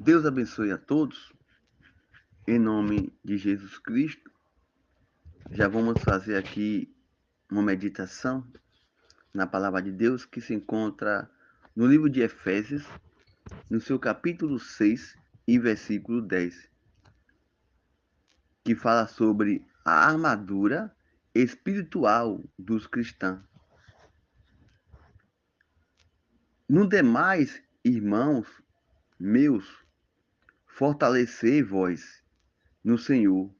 Deus abençoe a todos, em nome de Jesus Cristo. Já vamos fazer aqui uma meditação na palavra de Deus que se encontra no livro de Efésios, no seu capítulo 6 e versículo 10, que fala sobre a armadura espiritual dos cristãos. No demais, irmãos meus, fortalecei vós no Senhor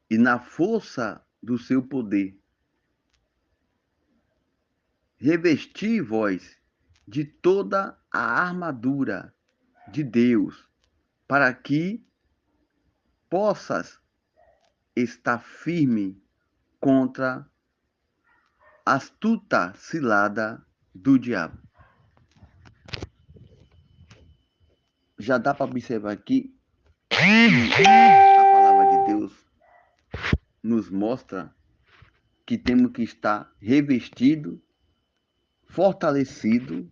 e na força do seu poder. Revesti vós de toda a armadura de Deus, para que possas estar firme contra a astuta cilada do diabo. Já dá para observar aqui que a palavra de Deus nos mostra que temos que estar revestido, fortalecido,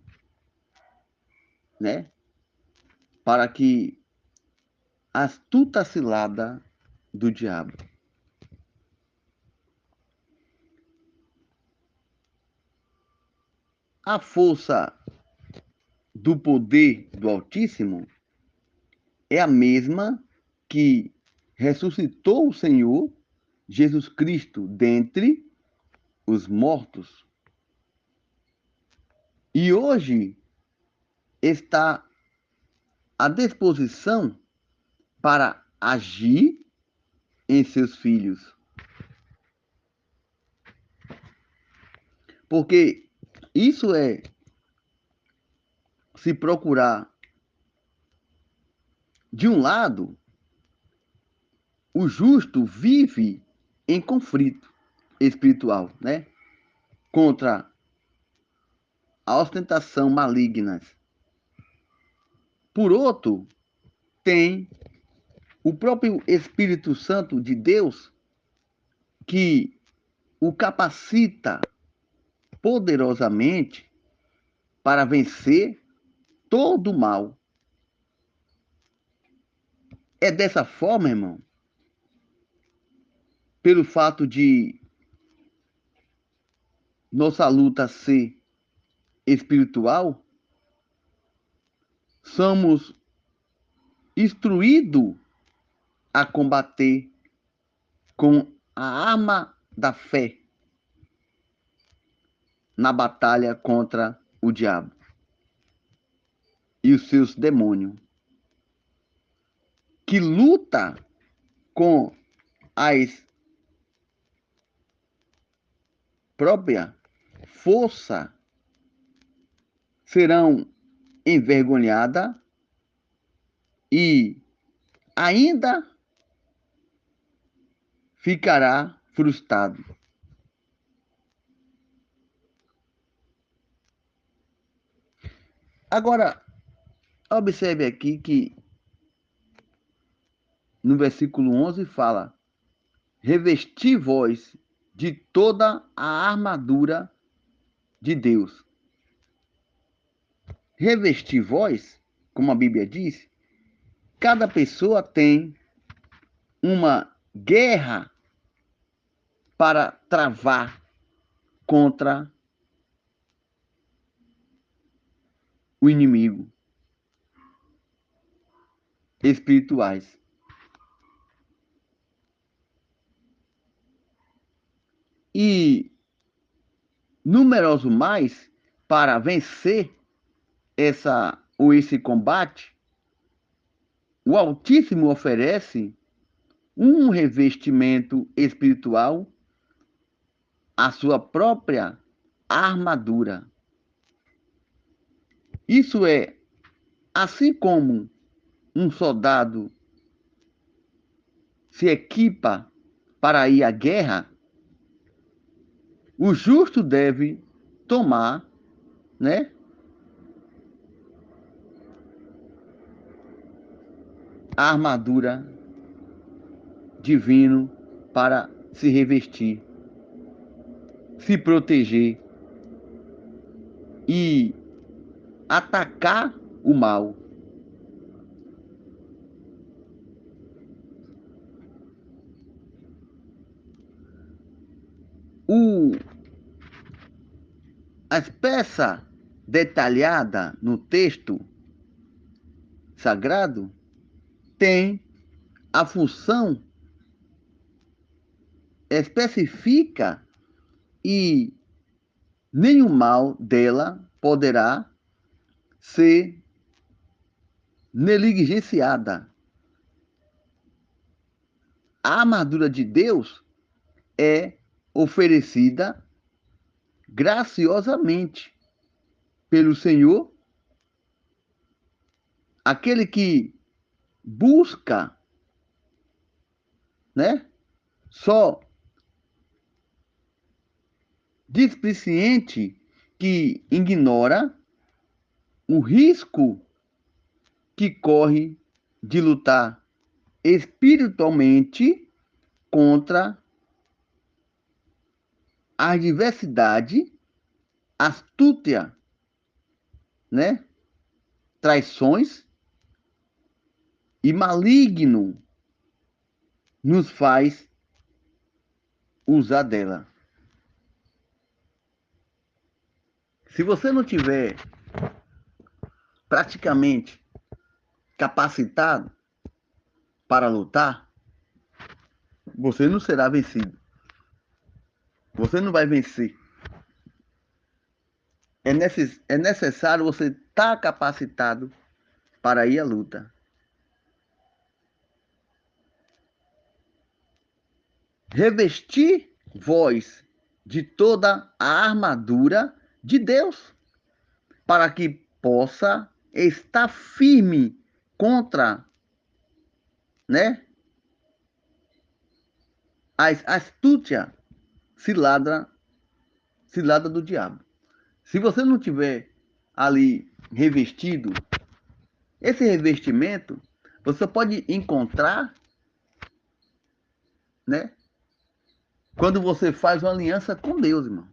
né? Para que a astuta cilada do diabo. A força do poder do Altíssimo é a mesma que ressuscitou o Senhor Jesus Cristo dentre os mortos. E hoje está à disposição para agir em seus filhos. Porque isso é se procurar, de um lado, o justo vive em conflito espiritual, né? Contra a ostentação maligna. Por outro, tem o próprio Espírito Santo de Deus que o capacita poderosamente para vencer todo o mal. É dessa forma, irmão, pelo fato de nossa luta ser espiritual, somos instruídos a combater com a arma da fé na batalha contra o diabo e os seus demônios, que luta com as própria força, serão envergonhadas e ainda ficará frustrado. Agora, observe aqui que no versículo 11 fala: revesti vós de toda a armadura de Deus. Revesti vós, como a Bíblia diz, cada pessoa tem uma guerra para travar contra o inimigo espirituais. E numeroso mais para vencer esse combate, o Altíssimo oferece um revestimento espiritual, a sua própria armadura. Isso é, assim como um soldado se equipa para ir à guerra, o justo deve tomar, né, a armadura divino para se revestir, se proteger e atacar o mal. O, as peças detalhadas no texto sagrado têm a função específica e nenhum mal dela poderá ser negligenciada. A armadura de Deus é oferecida graciosamente pelo Senhor, aquele que busca, né? Só displicente que ignora o risco que corre de lutar espiritualmente contra a adversidade, astúcia, né? Traições e maligno nos faz usar dela. Se você não tiver praticamente capacitado para lutar, você não será vencido. Você não vai vencer. É necessário você estar capacitado para ir à luta. Revestir vós de toda a armadura de Deus, para que possa estar firme contra, né, a astúcia cilada do diabo. Se você não tiver ali revestido, esse revestimento você pode encontrar, né, quando você faz uma aliança com Deus, irmão.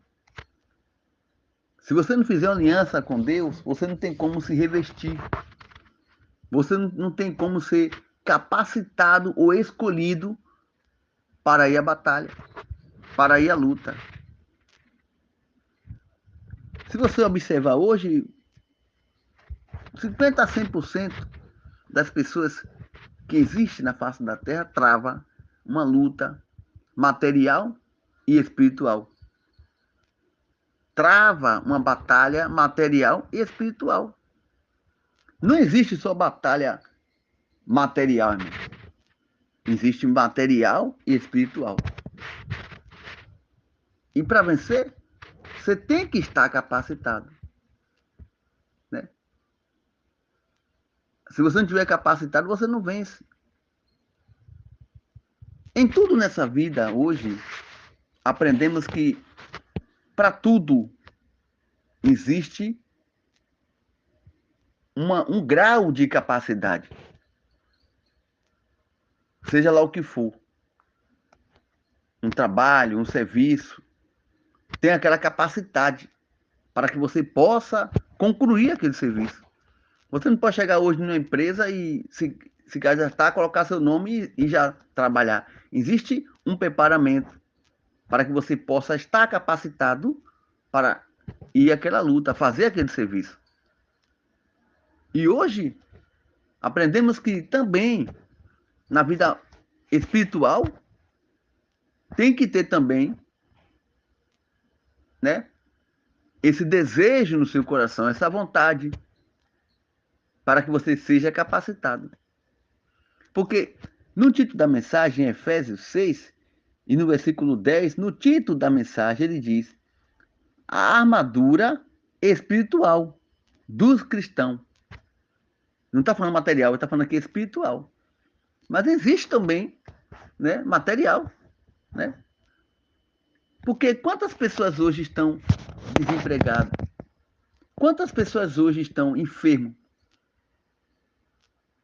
Se você não fizer uma aliança com Deus, você não tem como se revestir. Você não tem como ser capacitado ou escolhido para ir à batalha, para ir à luta. Se você observar hoje, 50 a 100% das pessoas que existem na face da Terra trava uma luta material e espiritual. Trava uma batalha material e espiritual. Não existe só batalha material, irmão. Existe material e espiritual. E para vencer, você tem que estar capacitado, né? Se você não estiver capacitado, você não vence. Em tudo nessa vida, hoje, aprendemos que para tudo existe um grau de capacidade. Seja lá o que for. Um trabalho, um serviço. Tem aquela capacidade para que você possa concluir aquele serviço. Você não pode chegar hoje numa empresa e se cadastrar, colocar seu nome e já trabalhar. Existe um preparamento para que você possa estar capacitado para ir àquela luta, fazer aquele serviço. E hoje aprendemos que também na vida espiritual tem que ter também, né, esse desejo no seu coração, essa vontade para que você seja capacitado. Porque no título da mensagem, em Efésios 6, e no versículo 10, no título da mensagem, ele diz: a armadura espiritual dos cristãos. Não está falando material, ele está falando aqui espiritual. Mas existe também, né, material, né? Porque quantas pessoas hoje estão desempregadas? Quantas pessoas hoje estão enfermas?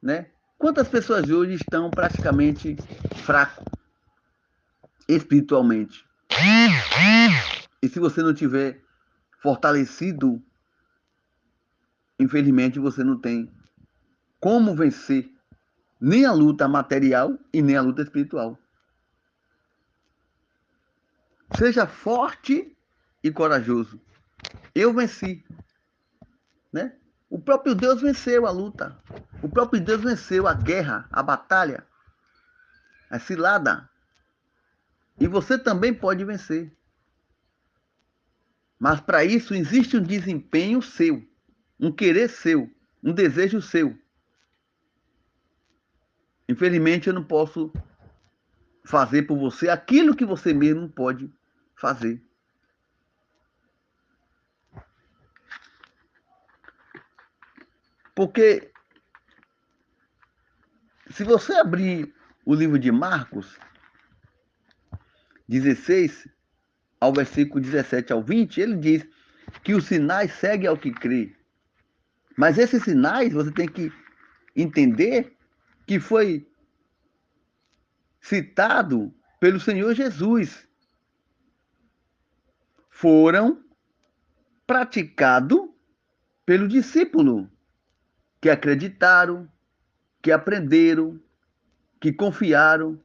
Né? Quantas pessoas hoje estão praticamente fracos espiritualmente? E se você não tiver fortalecido, infelizmente você não tem como vencer nem a luta material e nem a luta espiritual. Seja forte e corajoso. Eu venci, né? O próprio Deus venceu a luta. O próprio Deus venceu a guerra, a batalha, a cilada. E você também pode vencer. Mas para isso existe um desempenho seu, um querer seu, um desejo seu. Infelizmente eu não posso fazer por você aquilo que você mesmo pode fazer. Porque se você abrir o livro de Marcos 16, ao versículo 17 ao 20, ele diz que os sinais seguem ao que crê. Mas esses sinais você tem que entender que foi citado pelo Senhor Jesus. Foram praticados pelo discípulo, que acreditaram, que aprenderam, que confiaram,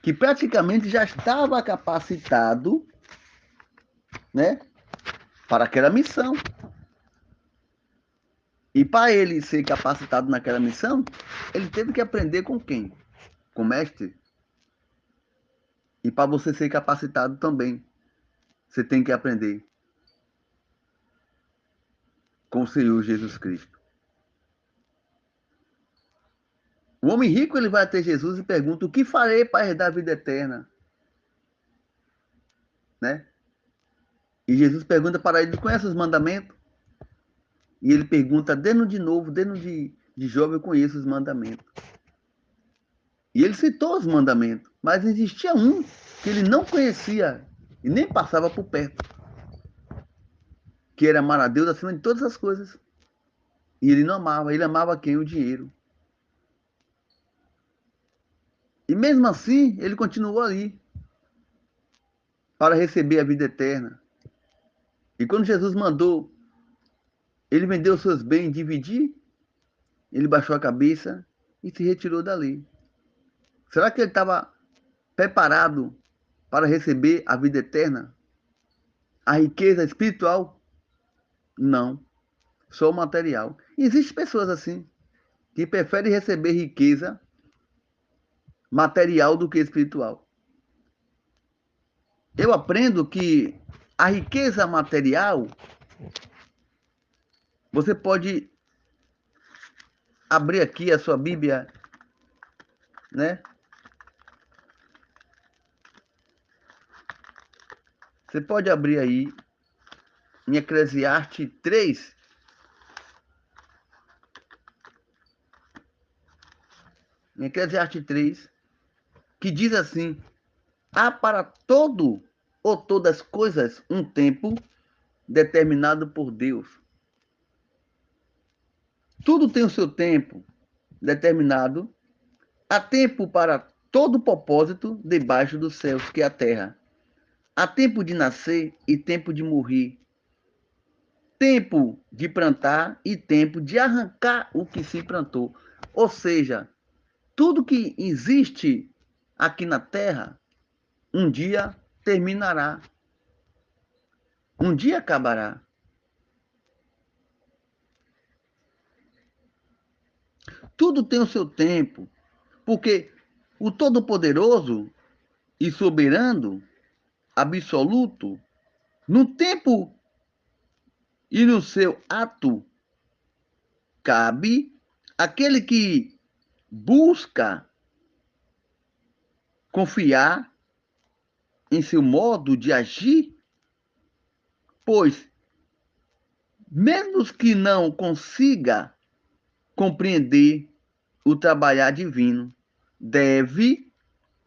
que praticamente já estava capacitado, né, para aquela missão. E para ele ser capacitado naquela missão, ele teve que aprender com quem? Com o mestre. E para você ser capacitado também, você tem que aprender com o Senhor Jesus Cristo. O homem rico ele vai até Jesus e pergunta: o que farei para herdar a vida eterna? Né? E Jesus pergunta para ele: conhece os mandamentos? E ele pergunta: dentro de novo, dentro de jovem, eu conheço os mandamentos. E ele citou os mandamentos, mas existia um que ele não conhecia e nem passava por perto, que era amar a Deus acima de todas as coisas. E ele não amava, ele amava quem? O dinheiro. E mesmo assim, ele continuou ali para receber a vida eterna. E quando Jesus mandou ele vender os seus bens, dividir, ele baixou a cabeça e se retirou dali. Será que ele estava preparado para receber a vida eterna? A riqueza espiritual? Não, só o material. Existem pessoas assim, que preferem receber riqueza material do que espiritual. Eu aprendo que a riqueza material, você pode abrir aqui a sua Bíblia, né? Você pode abrir aí em Eclesiastes 3. Em Eclesiastes 3, que diz assim: há para todo ou todas coisas um tempo determinado por Deus. Tudo tem o seu tempo determinado. Há tempo para todo propósito debaixo dos céus, que é a terra. Há tempo de nascer e tempo de morrer. Tempo de plantar e tempo de arrancar o que se plantou. Ou seja, tudo que existe aqui na terra, um dia terminará. Um dia acabará. Tudo tem o seu tempo, porque o Todo-Poderoso e Soberano, Absoluto, no tempo e no seu ato, cabe aquele que busca confiar em seu modo de agir, pois, mesmo que não consiga compreender o trabalhar divino, deve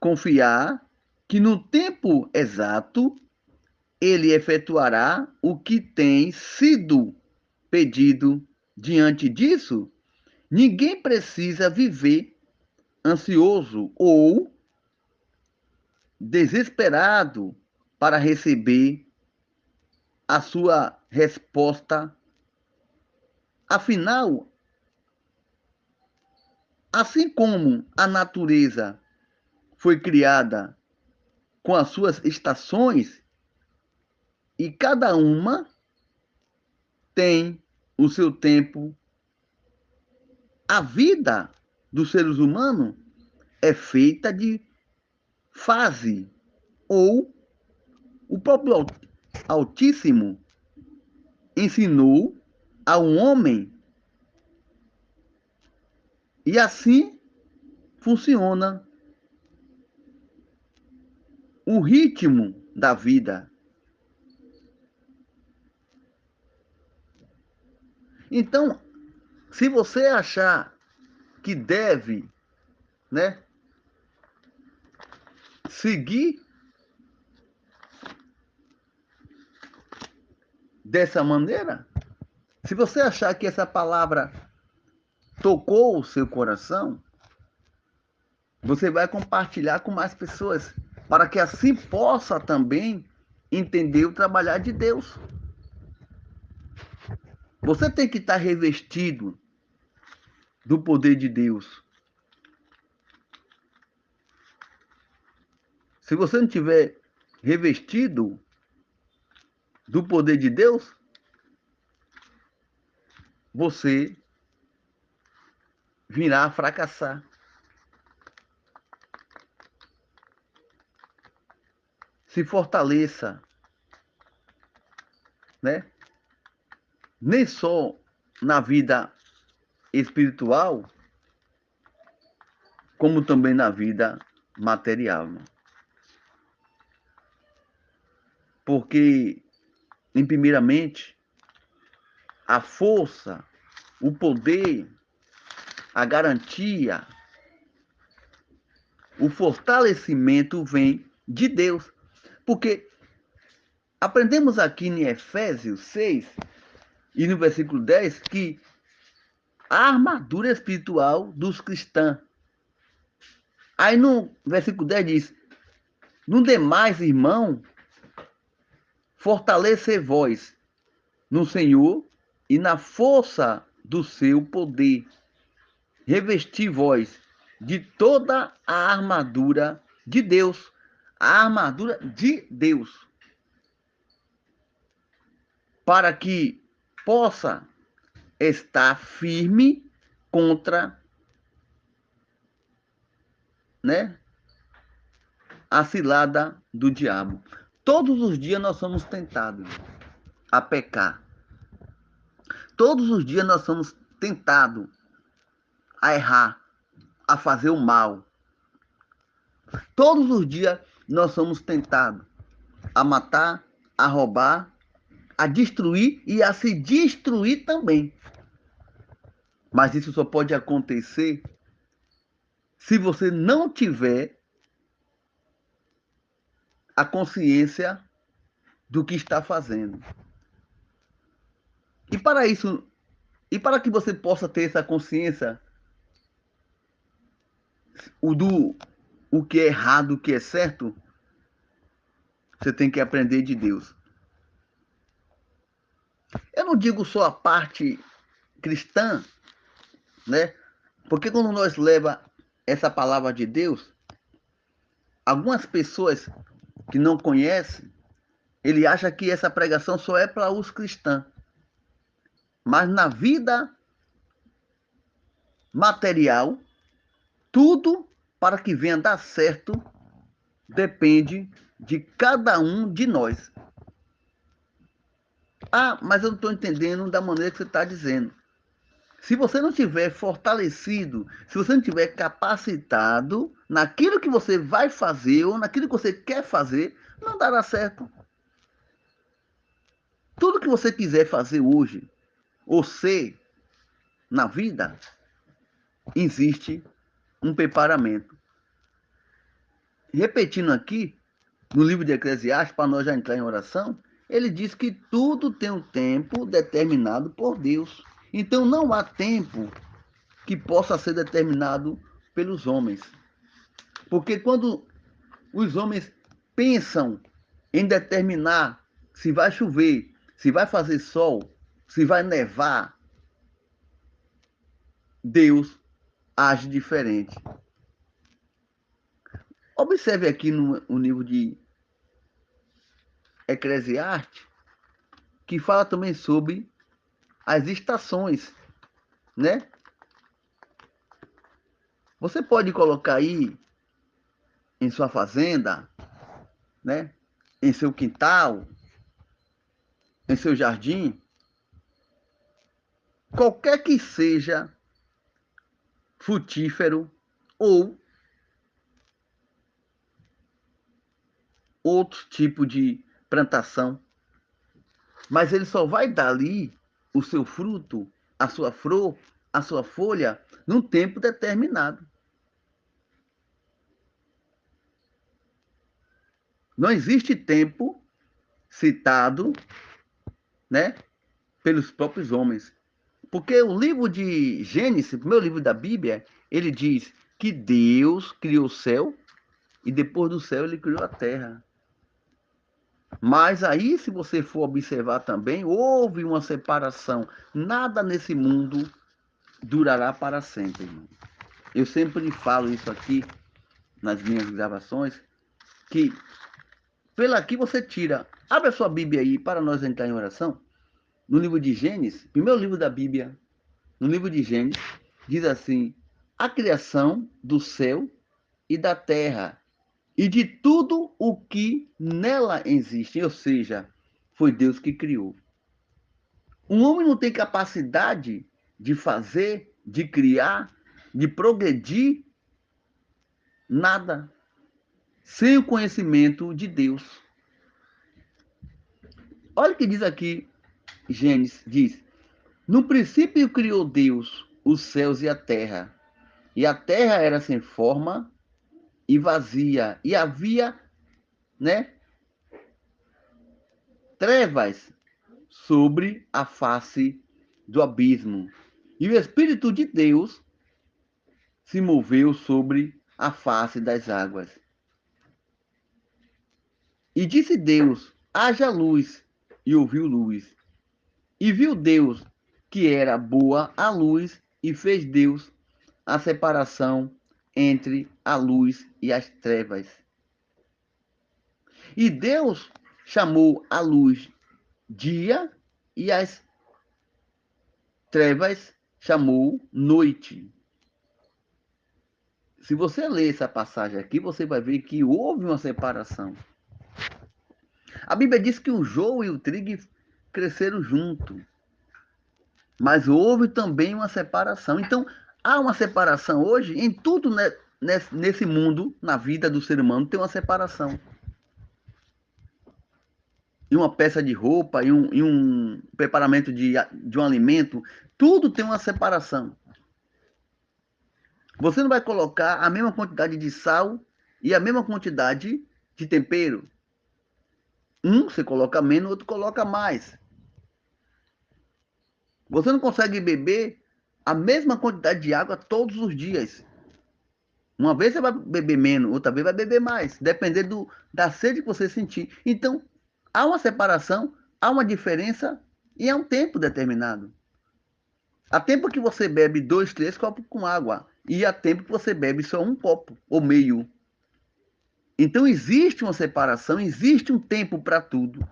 confiar que no tempo exato ele efetuará o que tem sido pedido. Diante disso, ninguém precisa viver ansioso ou desesperado para receber a sua resposta. Afinal, assim como a natureza foi criada com as suas estações E cada uma tem o seu tempo. A vida dos seres humanos é feita de fase, ou o próprio Altíssimo ensinou ao homem, e assim funciona o ritmo da vida. Então, se você achar que deve, né, seguir dessa maneira, se você achar que essa palavra tocou o seu coração, você vai compartilhar com mais pessoas, para que assim possa também entender o trabalhar de Deus. Você tem que estar revestido do poder de Deus. Se você não tiver revestido do poder de Deus, você virá a fracassar. Se fortaleça, né? Nem só na vida espiritual, como também na vida material. Né? Porque, em primeiramente, a força, o poder, a garantia, o fortalecimento vem de Deus. Porque aprendemos aqui em Efésios 6 e no versículo 10 que a armadura espiritual dos cristãos. Aí no versículo 10 diz: no demais, irmão, fortalecer vós no Senhor e na força do seu poder. Revestir vós de toda a armadura de Deus. A armadura de Deus. Para que possa estar firme contra, né, a cilada do diabo. Todos os dias nós somos tentados a pecar. Todos os dias nós somos tentados a errar, a fazer o mal. Todos os dias nós somos tentados a matar, a roubar, a destruir e a se destruir também. Mas isso só pode acontecer se você não tiver a consciência do que está fazendo. E para isso, e para que você possa ter essa consciência o que é errado, o que é certo, você tem que aprender de Deus. Eu não digo só a parte cristã, né? Porque quando nós leva essa palavra de Deus, algumas pessoas que não conhecem, ele acha que essa pregação só é para os cristãos. Mas na vida material, tudo para que venha dar certo depende de cada um de nós. Ah, mas eu não estou entendendo da maneira que você está dizendo. Se você não tiver fortalecido, se você não tiver capacitado naquilo que você vai fazer ou naquilo que você quer fazer, não dará certo. Tudo que você quiser fazer hoje, ou ser na vida, existe um preparamento. Repetindo aqui, no livro de Eclesiastes, para nós já entrar em oração, ele diz que tudo tem um tempo determinado por Deus. Então não há tempo que possa ser determinado pelos homens. Porque quando os homens pensam em determinar se vai chover, se vai fazer sol, se vai nevar, Deus age diferente. Observe aqui no livro de Eclesiastes, que fala também sobre as estações, né? Você pode colocar aí em sua fazenda, né? Em seu quintal, em seu jardim, qualquer que seja frutífero ou outro tipo de plantação, mas ele só vai dar ali o seu fruto, a sua flor, a sua folha, num tempo determinado. Não existe tempo citado, né, pelos próprios homens. Porque o livro de Gênesis, o primeiro livro da Bíblia, ele diz que Deus criou o céu e depois do céu ele criou a terra. Mas aí, se você for observar também, houve uma separação. Nada nesse mundo durará para sempre, irmão. Eu sempre falo isso aqui nas minhas gravações, que pela aqui você tira. Abre a sua Bíblia aí para nós entrar em oração. No livro de Gênesis, primeiro livro da Bíblia, no livro de Gênesis, diz assim: a criação do céu e da terra e de tudo o que nela existe, ou seja, foi Deus que criou. Um homem não tem capacidade de fazer, de criar, de progredir nada sem o conhecimento de Deus. Olha o que diz aqui, Gênesis diz: no princípio criou Deus os céus e a terra era sem forma e vazia, e havia, né, trevas sobre a face do abismo. E o Espírito de Deus se moveu sobre a face das águas. E disse Deus: haja luz, e ouviu luz. E viu Deus que era boa a luz, e fez Deus a separação entre a luz e as trevas. E Deus chamou a luz dia e as trevas chamou noite. Se você ler essa passagem aqui, você vai ver que houve uma separação. A Bíblia diz que o joio e o trigo cresceram juntos, mas houve também uma separação. Então, há uma separação hoje em tudo, né, nesse mundo, na vida do ser humano, tem uma separação. E uma peça de roupa, e um preparamento de um alimento, tudo tem uma separação. Você não vai colocar a mesma quantidade de sal e a mesma quantidade de tempero. Um você coloca menos, outro coloca mais. Você não consegue beber a mesma quantidade de água todos os dias. Uma vez você vai beber menos, outra vez vai beber mais, dependendo da sede que você sentir. Então, há uma separação, há uma diferença e há um tempo determinado. Há tempo que você bebe 2, 3 copos com água e há tempo que você bebe só um copo ou meio. Então existe uma separação, existe um tempo para tudo.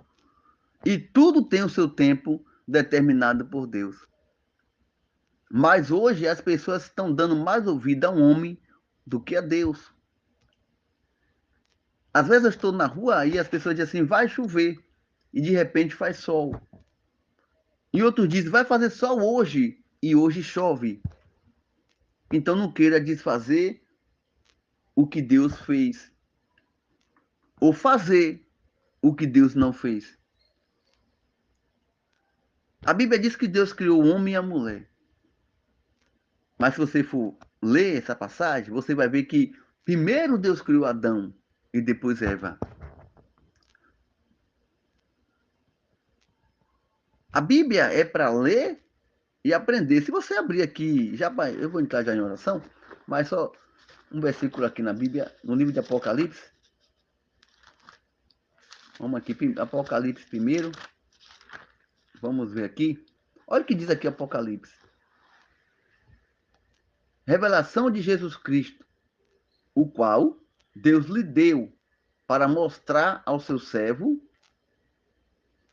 E tudo tem o seu tempo determinado por Deus. Mas hoje as pessoas estão dando mais ouvido a um homem do que a Deus. Às vezes eu estou na rua e as pessoas dizem assim, vai chover. E de repente faz sol. E outros dizem, vai fazer sol hoje. E hoje chove. Então não queira desfazer o que Deus fez. Ou fazer o que Deus não fez. A Bíblia diz que Deus criou o homem e a mulher. Mas se você for ler essa passagem, você vai ver que primeiro Deus criou Adão e depois Eva. A Bíblia é para ler e aprender. Se você abrir aqui, eu vou entrar já em oração, mas só um versículo aqui na Bíblia, no livro de Apocalipse. Vamos aqui, Apocalipse primeiro. Vamos ver aqui. Olha o que diz aqui Apocalipse. Revelação de Jesus Cristo, o qual Deus lhe deu para mostrar ao seu servo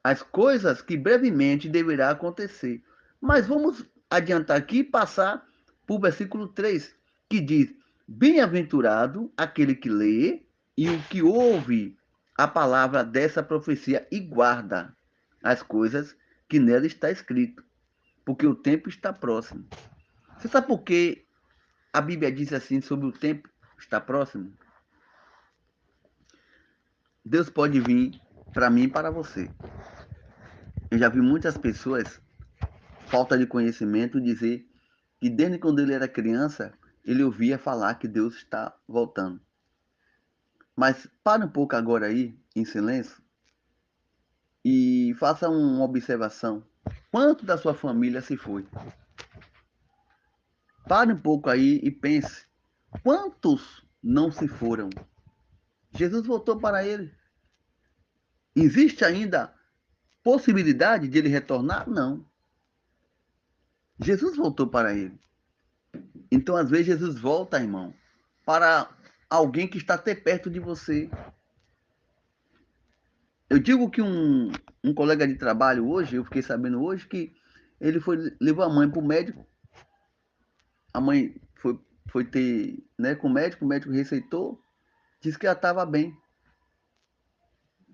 as coisas que brevemente deverá acontecer. Mas vamos adiantar aqui e passar para o versículo 3, que diz: Bem-aventurado aquele que lê e o que ouve a palavra dessa profecia e guarda as coisas que nela está escrito, porque o tempo está próximo. Você sabe por que a Bíblia diz assim sobre o tempo está próximo? Deus pode vir para mim e para você. Eu já vi muitas pessoas, falta de conhecimento, dizer que desde quando ele era criança, ele ouvia falar que Deus está voltando. Mas para um pouco agora aí, em silêncio, e faça uma observação. Quanto da sua família se foi? Pare um pouco aí e pense. Quantos não se foram? Jesus voltou para ele. Existe ainda possibilidade de ele retornar? Não. Jesus voltou para ele. Então, às vezes, Jesus volta, irmão, para alguém que está até perto de você. Eu digo que um colega de trabalho hoje, eu fiquei sabendo hoje que ele levou a mãe para o médico. A mãe foi ter, né, com o médico receitou, disse que ela estava bem.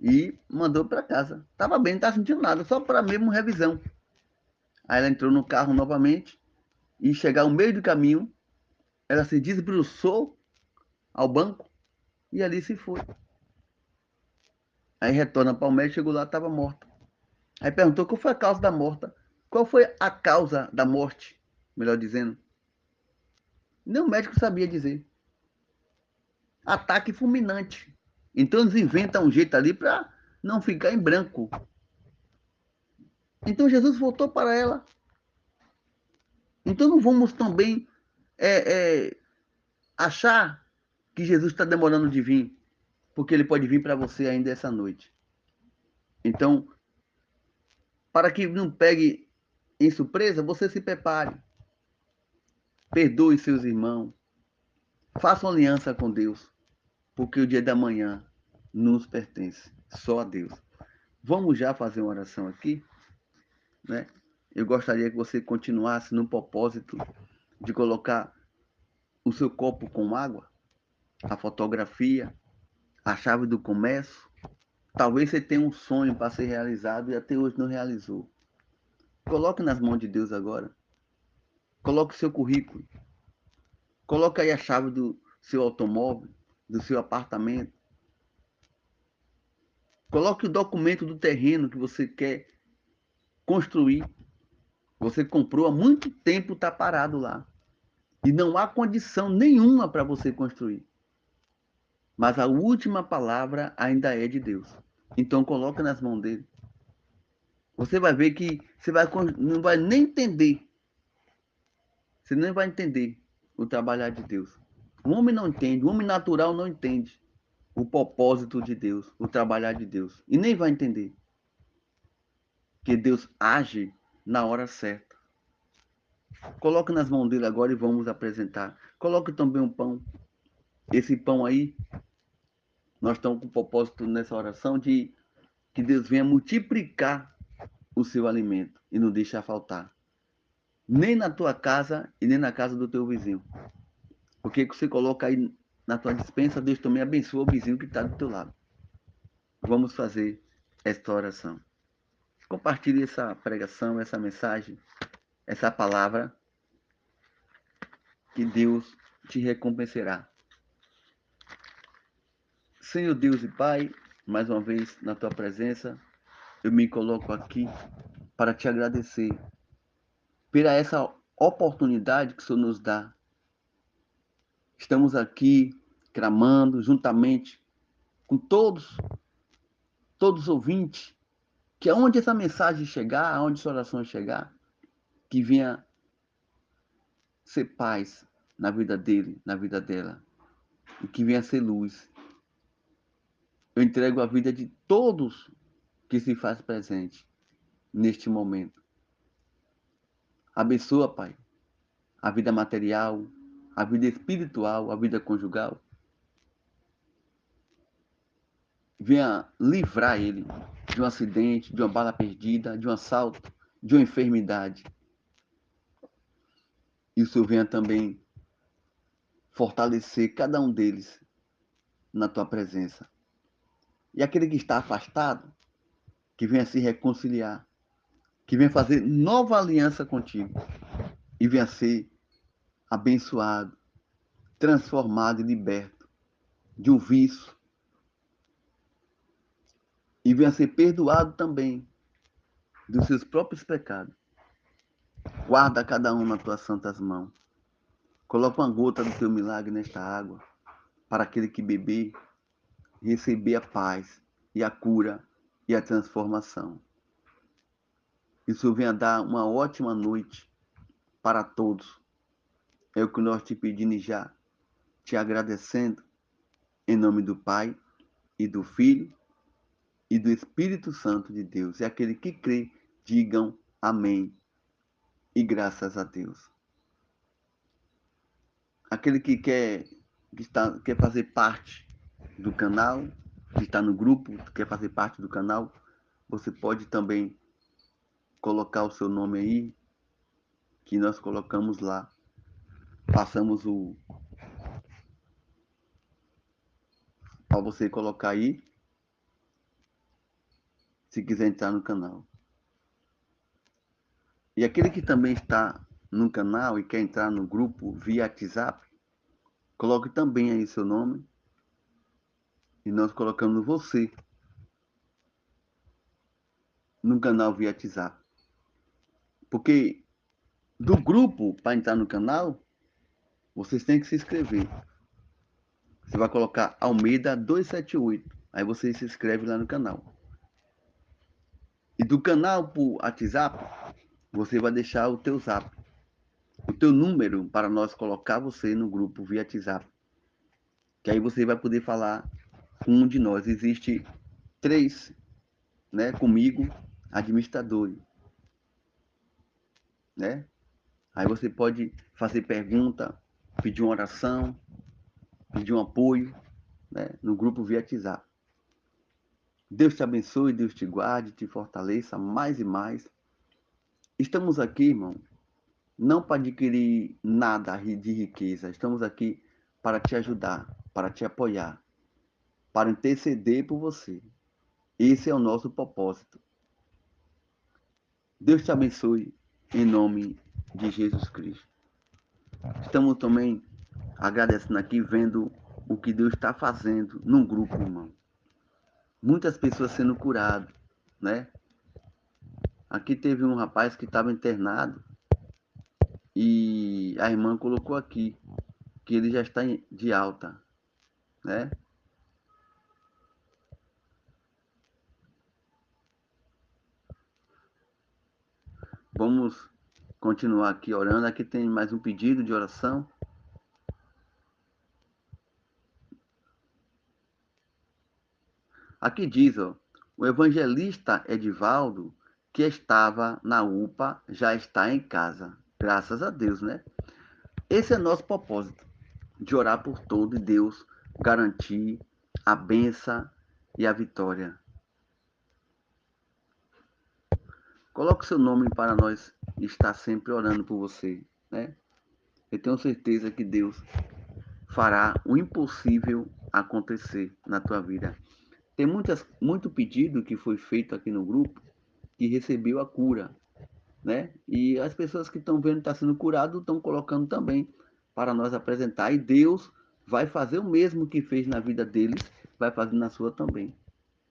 E mandou para casa. Estava bem, não estava sentindo nada, só para mesmo revisão. Aí ela entrou no carro novamente e chegar ao meio do caminho, ela se desbruçou ao banco e ali se foi. Aí retorna para o médico, chegou lá, estava morta. Aí perguntou qual foi a causa da morte. Qual foi a causa da morte, melhor dizendo. Nem o médico sabia dizer. Ataque fulminante. Então eles inventam um jeito ali para não ficar em branco. Então Jesus voltou para ela. Então não vamos também achar que Jesus está demorando de vir, porque ele pode vir para você ainda essa noite. Então, para que não pegue em surpresa, você se prepare. Perdoe seus irmãos. Faça uma aliança com Deus, porque o dia da manhã nos pertence, só a Deus. Vamos já fazer uma oração aqui, né? Eu gostaria que você continuasse no propósito de colocar o seu copo com água, a fotografia, a chave do comércio. Talvez você tenha um sonho para ser realizado e até hoje não realizou. Coloque nas mãos de Deus agora. Coloque o seu currículo. Coloque aí a chave do seu automóvel, do seu apartamento. Coloque o documento do terreno que você quer construir. Você comprou há muito tempo, está parado lá. E não há condição nenhuma para você construir. Mas a última palavra ainda é de Deus. Então coloque nas mãos dele. Você vai ver que você não vai nem entender. Você nem vai entender o trabalhar de Deus. O homem não entende, o homem natural não entende o propósito de Deus, o trabalhar de Deus. E nem vai entender que Deus age na hora certa. Coloque nas mãos dele agora e vamos apresentar. Coloque também um pão. Esse pão aí, nós estamos com o propósito nessa oração de que Deus venha multiplicar o seu alimento e não deixar faltar. Nem na tua casa e nem na casa do teu vizinho. Porque você coloca aí na tua despensa, Deus também abençoa o vizinho que está do teu lado. Vamos fazer esta oração. Compartilhe essa pregação, essa mensagem, essa palavra, que Deus te recompensará. Senhor Deus e Pai, mais uma vez na tua presença, eu me coloco aqui para te agradecer pela essa oportunidade que o Senhor nos dá. Estamos aqui clamando juntamente com todos os ouvintes, que aonde essa mensagem chegar, aonde essa oração chegar, que venha ser paz na vida dele, na vida dela, e que venha ser luz. Eu entrego a vida de todos que se faz presente neste momento. Abençoa, Pai, a vida material, a vida espiritual, a vida conjugal. Venha livrar ele de um acidente, de uma bala perdida, de um assalto, de uma enfermidade. E o Senhor venha também fortalecer cada um deles na tua presença. E aquele que está afastado, que venha se reconciliar, que venha fazer nova aliança contigo e venha ser abençoado, transformado e liberto de um vício e venha ser perdoado também dos seus próprios pecados. Guarda cada um nas tuas santas mãos. Coloca uma gota do teu milagre nesta água para aquele que beber receber a paz e a cura e a transformação. Que o Senhor venha dar uma ótima noite para todos. É o que nós te pedimos já, te agradecendo, em nome do Pai, e do Filho, e do Espírito Santo de Deus. E aquele que crê, digam amém. E graças a Deus. Aquele que quer fazer parte do canal, que está no grupo, quer fazer parte do canal, você pode também colocar o seu nome aí, que nós colocamos lá. Passamos o para você colocar aí, se quiser entrar no canal. E aquele que também está no canal e quer entrar no grupo via WhatsApp, coloque também aí seu nome e nós colocamos você no canal via WhatsApp. Porque do grupo, para entrar no canal, vocês têm que se inscrever. Você vai colocar Almeida 278. Aí você se inscreve lá no canal. E do canal para o WhatsApp, você vai deixar o teu zap, o teu número para nós colocar você no grupo via WhatsApp. Que aí você vai poder falar com um de nós. Existe 3, né, comigo, administradores, né? Aí você pode fazer pergunta, pedir uma oração, pedir um apoio, né, no grupo via WhatsApp. Deus te abençoe, Deus te guarde, te fortaleça mais e mais. Estamos aqui, irmão, não para adquirir nada de riqueza. Estamos aqui para te ajudar, para te apoiar, para interceder por você. Esse é o nosso propósito. Deus te abençoe em nome de Jesus Cristo. Estamos também agradecendo aqui, vendo o que Deus está fazendo num grupo, irmão. Muitas pessoas sendo curadas, né? Aqui teve um rapaz que estava internado e a irmã colocou aqui que ele já está de alta, né? Vamos continuar aqui orando. Aqui tem mais um pedido de oração. Aqui diz, ó, o evangelista Edivaldo, que estava na UPA, já está em casa. Graças a Deus, né? Esse é nosso propósito, de orar por todo e Deus garantir a benção e a vitória. Coloque seu nome para nós estar sempre orando por você, né? Eu tenho certeza que Deus fará o impossível acontecer na tua vida. Tem muito pedido que foi feito aqui no grupo que recebeu a cura, né? E as pessoas que estão vendo que está sendo curado estão colocando também para nós apresentar. E Deus vai fazer o mesmo que fez na vida deles, vai fazer na sua também.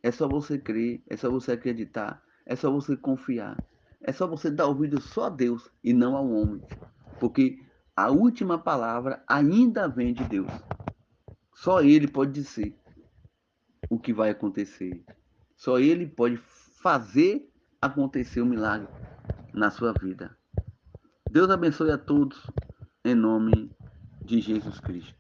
É só você crer, é só você acreditar, é só você confiar. É só você dar ouvido só a Deus e não ao homem. Porque a última palavra ainda vem de Deus. Só Ele pode dizer o que vai acontecer. Só Ele pode fazer acontecer o milagre na sua vida. Deus abençoe a todos, em nome de Jesus Cristo.